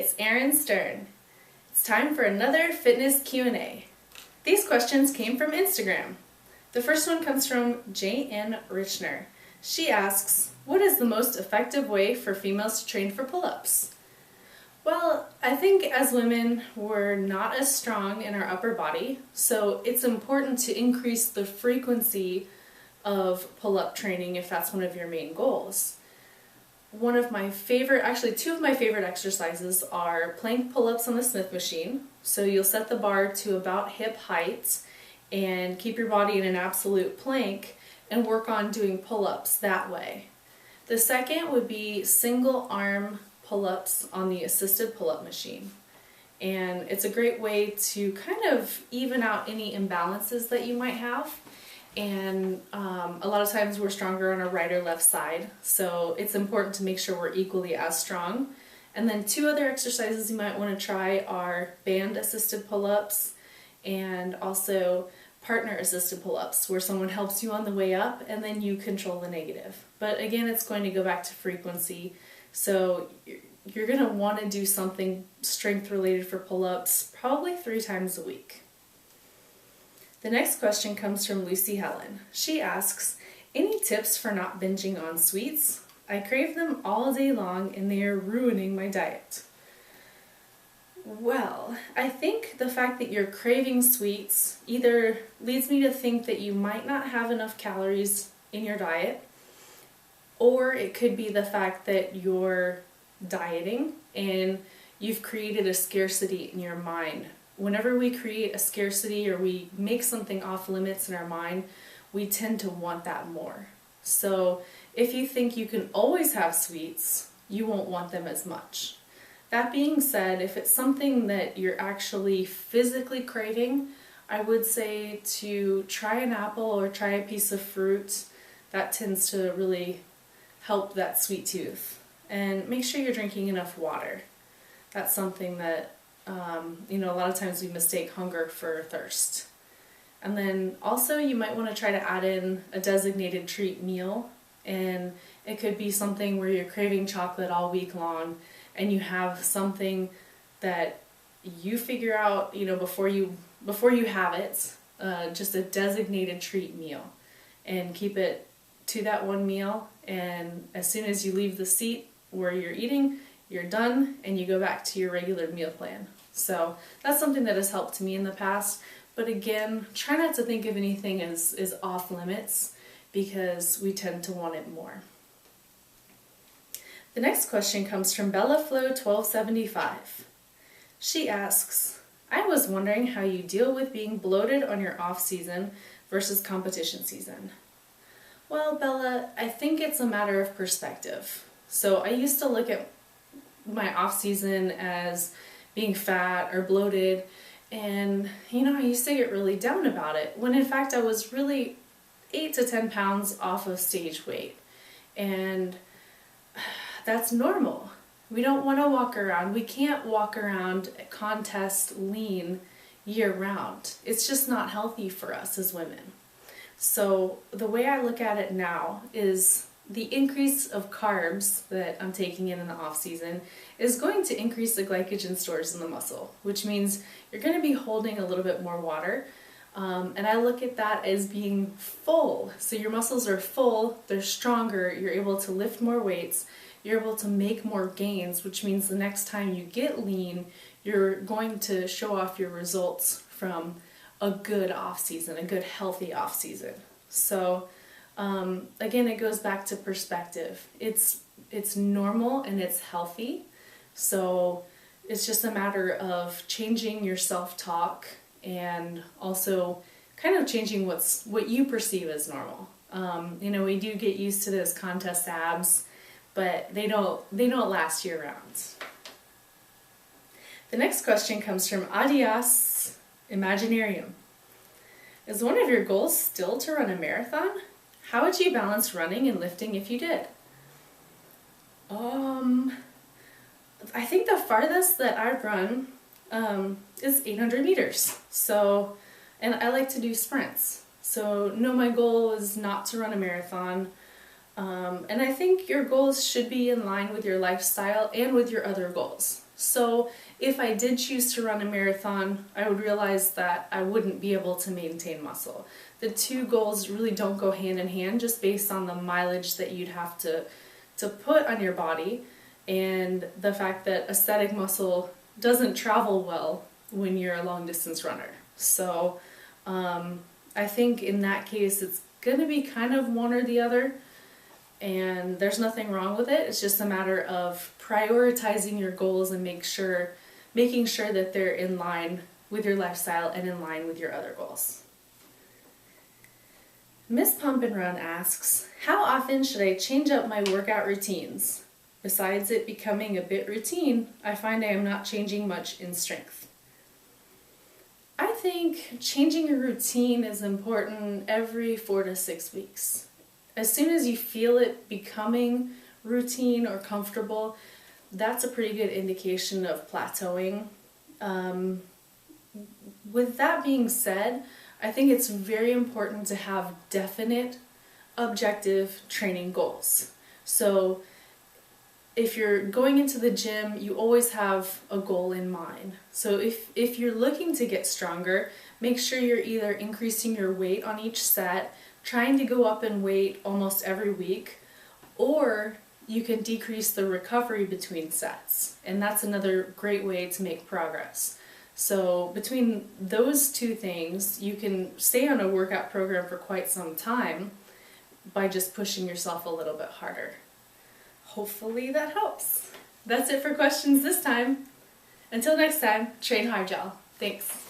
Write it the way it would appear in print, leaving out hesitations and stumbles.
It's Erin Stern. It's time for another fitness Q&A. These questions came from Instagram. The first one comes from J.N. Richner. She asks, what is the most effective way for females to train for pull-ups? Well, I think as women, we're not as strong in our upper body, so it's important to increase the frequency of pull-up training if that's one of your main goals. One of my favorite, actually two of my favorite exercises are plank pull-ups on the Smith machine. So you'll set the bar to about hip height and keep your body in an absolute plank and work on doing pull-ups that way. The second would be single arm pull-ups on the assisted pull-up machine. And it's a great way to kind of even out any imbalances that you might have. And a lot of times we're stronger on our right or left side, so it's important to make sure we're equally as strong. And then two other exercises you might want to try are band assisted pull-ups and also partner assisted pull-ups, where someone helps you on the way up and then you control the negative. But again, it's going to go back to frequency, so you're going to want to do something strength related for pull-ups probably 3 times a week. The next question comes from Lucy Helen. She asks, any tips for not binging on sweets? I crave them all day long and they are ruining my diet. Well, I think the fact that you're craving sweets either leads me to think that you might not have enough calories in your diet, or it could be the fact that you're dieting and you've created a scarcity in your mind. Whenever we create a scarcity or we make something off limits in our mind, we tend to want that more. So if you think you can always have sweets, you won't want them as much. That being said, if it's something that you're actually physically craving, I would say to try an apple or try a piece of fruit. That tends to really help that sweet tooth. And make sure you're drinking enough water. That's something that a lot of times we mistake hunger for thirst. And then also you might want to try to add in a designated treat meal, and it could be something where you're craving chocolate all week long and you have something that you figure out before you have it, just a designated treat meal, and keep it to that one meal, and as soon as you leave the seat where you're eating, you're done and you go back to your regular meal plan. So that's something that has helped me in the past, but again, try not to think of anything as off limits because we tend to want it more. The next question comes from BellaFlow1275. She asks, I was wondering how you deal with being bloated on your off season versus competition season. Well, Bella, I think it's a matter of perspective. So I used to look at my off season as being fat or bloated, and I used to get really down about it, when in fact I was really 8 to 10 pounds off of stage weight. And that's normal. We don't want to walk around. We can't walk around at contest lean year round. It's just not healthy for us as women. So the way I look at it now is the increase of carbs that I'm taking in the off season is going to increase the glycogen stores in the muscle, which means you're going to be holding a little bit more water. And I look at that as being full. So your muscles are full, they're stronger, you're able to lift more weights, you're able to make more gains, which means the next time you get lean, you're going to show off your results from a good off season, a good healthy off season. So again, it goes back to perspective. It's normal and it's healthy. So it's just a matter of changing your self-talk and also kind of changing what you perceive as normal. We do get used to those contest abs, but they don't last year round. The next question comes from Adias Imaginarium. Is one of your goals still to run a marathon? How would you balance running and lifting if you did? I think the farthest that I've run is 800 meters. So, and I like to do sprints. So no, my goal is not to run a marathon. And I think your goals should be in line with your lifestyle and with your other goals. So if I did choose to run a marathon, I would realize that I wouldn't be able to maintain muscle. The two goals really don't go hand in hand, just based on the mileage that you'd have to put on your body, and the fact that aesthetic muscle doesn't travel well when you're a long distance runner. So I think in that case it's going to be kind of one or the other, and there's nothing wrong with it. It's just a matter of prioritizing your goals and making sure that they're in line with your lifestyle and in line with your other goals. Miss Pump and Run asks, how often should I change up my workout routines? Besides it becoming a bit routine, I find I am not changing much in strength. I think changing your routine is important every 4 to 6 weeks. As soon as you feel it becoming routine or comfortable, that's a pretty good indication of plateauing. With that being said, I think it's very important to have definite, objective training goals. So if you're going into the gym, you always have a goal in mind. So if you're looking to get stronger, make sure you're either increasing your weight on each set, trying to go up in weight almost every week, or you can decrease the recovery between sets. And that's another great way to make progress. So between those two things, you can stay on a workout program for quite some time by just pushing yourself a little bit harder. Hopefully that helps. That's it for questions this time. Until next time, train hard, y'all. Thanks.